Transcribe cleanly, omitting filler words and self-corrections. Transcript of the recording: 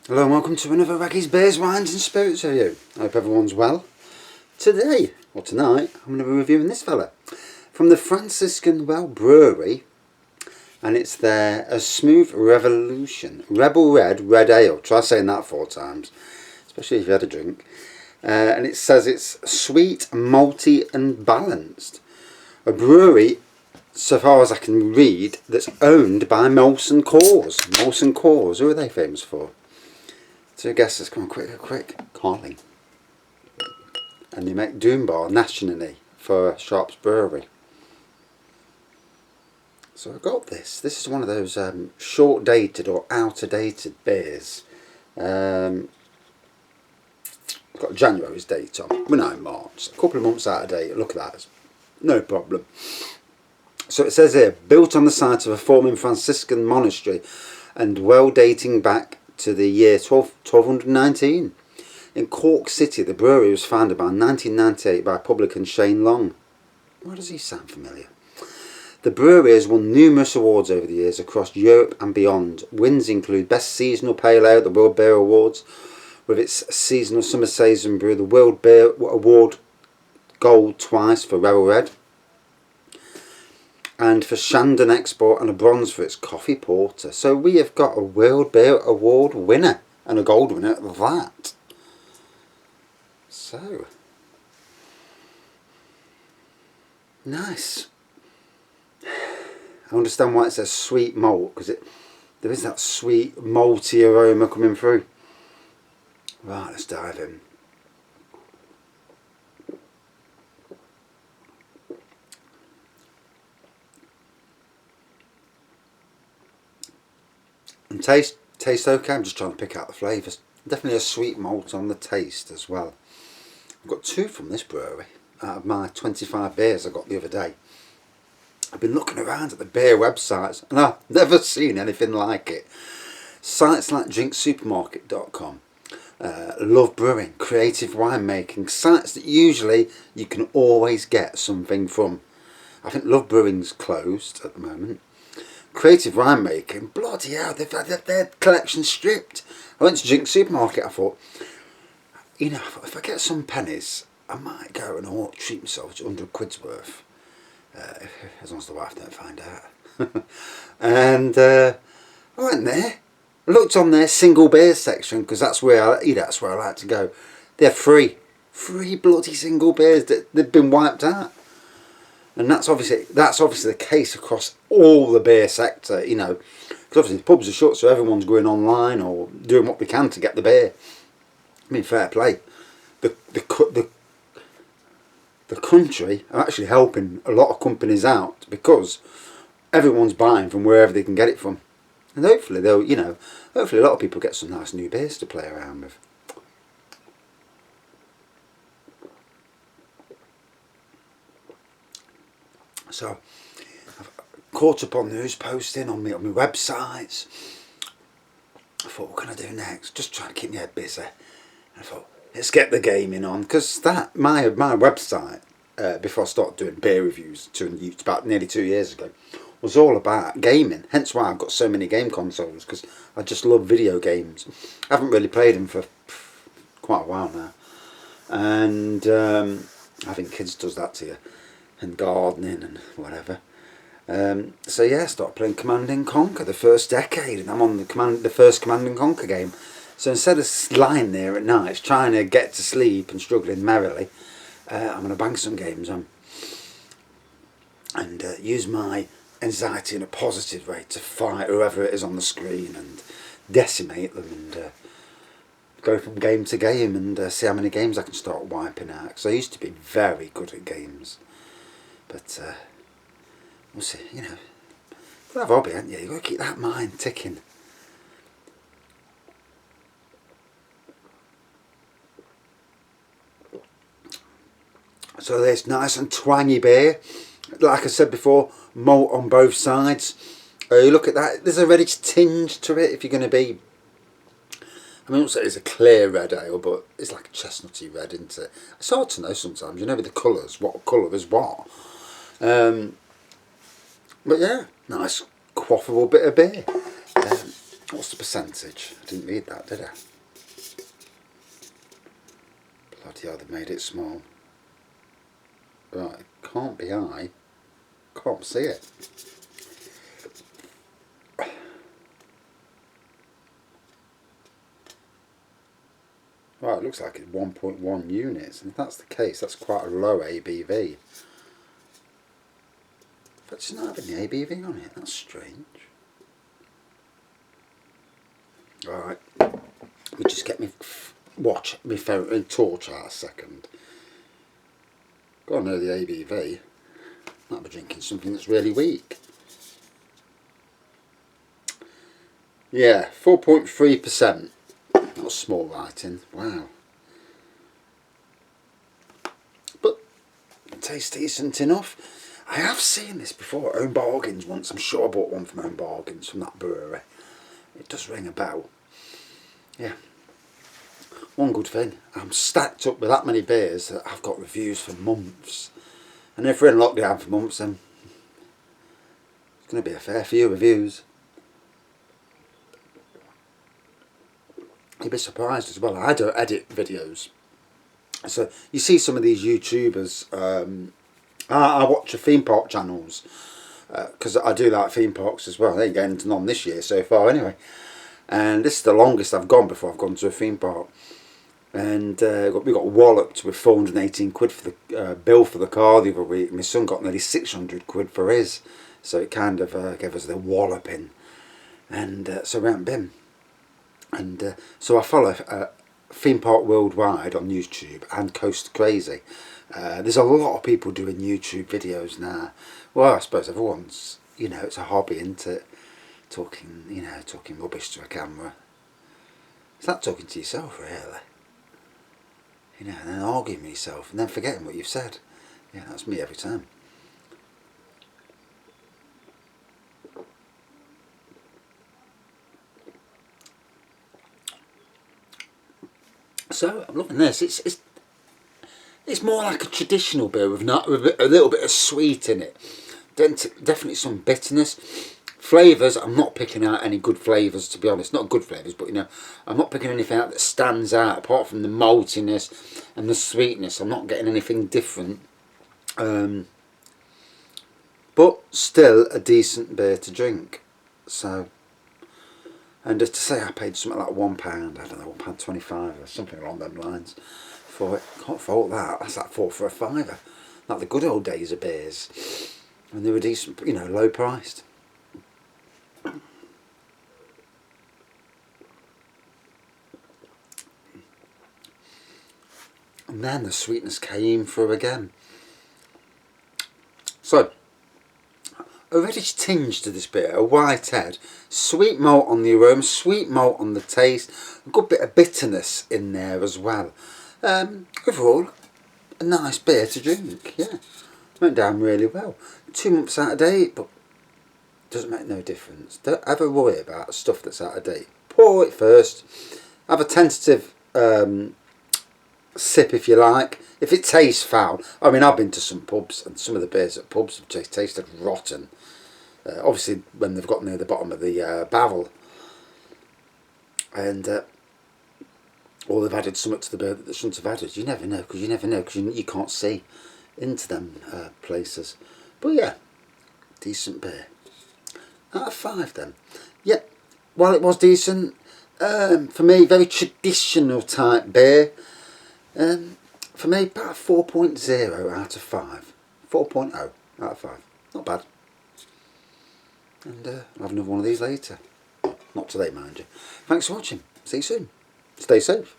Hello and welcome to another Raggy's Beers, Wines and Spirits review. I hope everyone's well. Today, or tonight, I'm going to be reviewing this fella from the Franciscan Well Brewery, and it's their A Smooth Revolution Rebel Red Ale. Try saying that 4 times, especially if you had a drink. And it says it's sweet, malty and balanced. A brewery, so far as I can read, that's owned by Molson Coors. Molson Coors, who are they famous for? 2 guesses, come on, quick. Carling. And they make Doombar nationally for Sharp's Brewery. So I got this. This is one of those short-dated or outer-dated beers. Got January's date on. We're now in March. A couple of months out of date. Look at that. No problem. So it says here, built on the site of a former Franciscan monastery and well dating back to the year 1219. In Cork City, the brewery was founded by 1998 by publican Shane Long. Why does he sound familiar? The brewery has won numerous awards over the years across Europe and beyond. Wins include Best Seasonal Pale Ale at the World Beer Awards, with its seasonal summer saison brew, the World Beer Award Gold twice for Rebel Red, and for Shandon Export, and a bronze for its coffee porter. So we have got a World Beer Award winner and a gold winner at that. So nice. I understand why it says sweet malt, because there is that sweet malty aroma coming through. Right, let's dive in. And taste okay. I'm just trying to pick out the flavours. Definitely a sweet malt on the taste as well. I've got 2 from this brewery out of my 25 beers I got the other day. I've been looking around at the beer websites and I've never seen anything like it. Sites like drinksupermarket.com, Love Brewing, Creative Winemaking, sites that usually you can always get something from. I think Love Brewing's closed at the moment. Creative Winemaking, bloody hell, they've had their collection stripped. I went to Drink Supermarket, I thought, you know, if I get some pennies, I might go and treat myself to 100 quid's worth. As long as the wife don't find out. And I went there, looked on their single beer section, because that's where I like to go. They're free bloody single beers that they've been wiped out. And that's obviously the case across all the beer sector, you know, because obviously the pubs are shut, so everyone's going online or doing what they can to get the beer. I mean, fair play. The country are actually helping a lot of companies out, because everyone's buying from wherever they can get it from, and hopefully hopefully a lot of people get some nice new beers to play around with. So I've caught up on news posting on my websites. I thought, what can I do next? Just try to keep my head busy. And I thought, let's get the gaming on, because my website before I started doing beer reviews about nearly 2 years ago was all about gaming. Hence why I've got so many game consoles, because I just love video games. I haven't really played them for quite a while now, and I think kids does that to you, and gardening and whatever. So yeah, I started playing Command & Conquer, the first decade, and I'm on the first Command & Conquer game. So instead of lying there at night trying to get to sleep and struggling merrily, I'm going to bang some games on and use my anxiety in a positive way to fight whoever it is on the screen and decimate them, and go from game to game and see how many games I can start wiping out. Because I used to be very good at games, but we'll see. You know, you have a hobby, haven't you? You've got to keep that mind ticking. So there's nice and twangy beer. Like I said before, malt on both sides. You look at that, there's a reddish tinge to it if you're going to be... I mean, also it's a clear red ale, but it's like a chestnutty red, isn't it? It's hard to know sometimes, you know, with the colours, what colour is what. But yeah, nice quaffable bit of beer. What's the percentage. I didn't read that, did I? Bloody hell, they made it small. Right, it can't be high. Can't see it. Right, it looks like it's 1.1 units, and if that's the case, that's quite a low ABV. But it's not having the ABV on it, that's strange. Alright, let me just get my torch out a second. Gotta know the ABV. Might be drinking something that's really weak. Yeah, 4.3%. That was small writing. Wow. But it tastes decent enough. I have seen this before at Own Bargains once. I'm sure I bought one from Own Bargains from that brewery. It does ring a bell. Yeah. One good thing, I'm stacked up with that many beers that I've got reviews for months. And if we're in lockdown for months, then it's going to be a fair few reviews. You'd be surprised as well. I don't edit videos. So you see some of these YouTubers, I watch the theme park channels, because I do like theme parks as well. They ain't getting none this year so far anyway. And this is the longest I've gone before I've gone to a theme park. And we got walloped with 418 quid for the bill for the car the other week. My son got nearly 600 quid for his. So it kind of gave us the walloping. And so we haven't been. And so I follow Theme Park Worldwide on YouTube and Coast Crazy. There's a lot of people doing YouTube videos now. Well, I suppose everyone's, you know, it's a hobby, isn't it? Talking, you know, talking rubbish to a camera. It's like talking to yourself, really. You know, and then arguing with yourself and then forgetting what you've said. Yeah, that's me every time. So I'm loving this. It's more like a traditional beer with a little bit of sweet in it. Definitely some bitterness. Flavours, I'm not picking out any good flavours, to be honest. Not good flavours, but you know, I'm not picking anything out that stands out apart from the maltiness and the sweetness. I'm not getting anything different. But still a decent beer to drink. So, and just to say I paid something like £1, I don't know, £1.25 or something along them lines for it. Can't fault that. That's like 4 for a fiver. Like the good old days of beers. And they were decent, you know, low priced. And then the sweetness came through again. So, a reddish tinge to this beer, a white head, sweet malt on the aroma, sweet malt on the taste, a good bit of bitterness in there as well. Overall, a nice beer to drink, yeah. Went down really well. 2 months out of date, but doesn't make no difference. Don't ever worry about stuff that's out of date. Pour it first, have a tentative sip if you like. If it tastes foul, I mean, I've been to some pubs and some of the beers at pubs have just tasted rotten. Obviously when they've got near the bottom of the barrel, and or they've added something to the beer that they shouldn't have added. You never know, because you can't see into them places. But yeah, decent beer. Out of 5 then. Yeah, while it was decent, for me, very traditional type beer. For me, about 4.0 out of 5. 4.0 out of 5. Not bad. And I'll have another one of these later. Not today, mind you. Thanks for watching. See you soon. Stay safe.